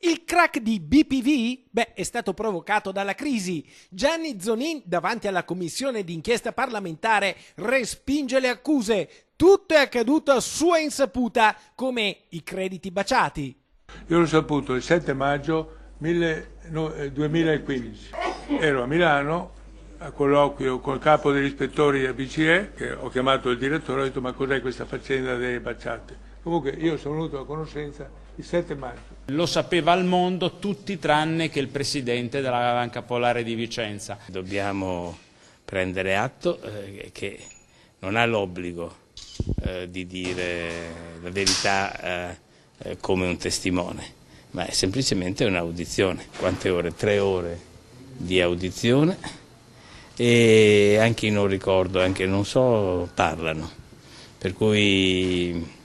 Il crack di BPV? Beh, è stato provocato dalla crisi. Gianni Zonin, davanti alla commissione d'inchiesta parlamentare, respinge le accuse. Tutto è accaduto a sua insaputa, come i crediti baciati. Io l'ho saputo il 7 maggio 2015. Ero a Milano a colloquio col capo degli ispettori della BCE, che ho chiamato il direttore e ho detto: ma cos'è questa faccenda delle baciate? Comunque io sono venuto a conoscenza il 7 maggio. Lo sapeva al mondo tutti tranne che il presidente della Banca Popolare di Vicenza. Dobbiamo prendere atto che non ha l'obbligo di dire la verità come un testimone, ma è semplicemente un'audizione. Quante ore? 3 ore di audizione e anche i non ricordo, anche non so, parlano. Per cui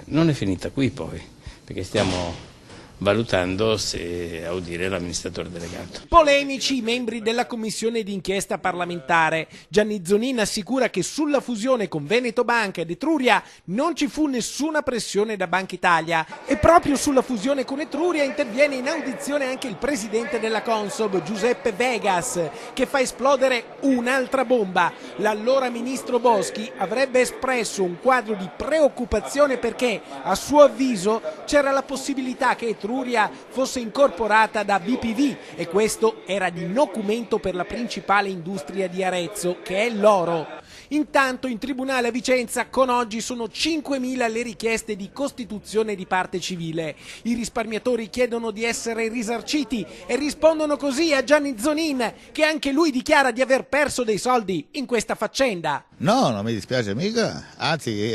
non è finita qui poi, perché stiamo valutando se audire l'amministratore delegato. Polemici i membri della commissione d'inchiesta parlamentare. Gianni Zonin assicura che sulla fusione con Veneto Banca ed Etruria non ci fu nessuna pressione da Banca Italia e proprio sulla fusione con Etruria interviene in audizione anche il presidente della Consob, Giuseppe Vegas, che fa esplodere un'altra bomba. L'allora ministro Boschi avrebbe espresso un quadro di preoccupazione perché, a suo avviso, c'era la possibilità che Etruria fosse incorporata da BPV e questo era di nocumento per la principale industria di Arezzo, che è l'oro. Intanto in tribunale a Vicenza con oggi sono 5.000 le richieste di costituzione di parte civile. I risparmiatori chiedono di essere risarciti e rispondono così a Gianni Zonin, che anche lui dichiara di aver perso dei soldi in questa faccenda. No, non mi dispiace mica, anzi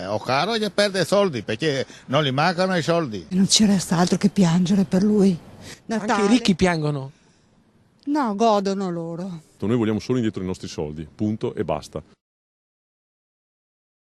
ho caro di perdere soldi perché non gli mancano i soldi. Non ci resta altro che piangere per lui. Natale. Anche i ricchi piangono. No, godono loro. Noi vogliamo solo indietro i nostri soldi, punto e basta.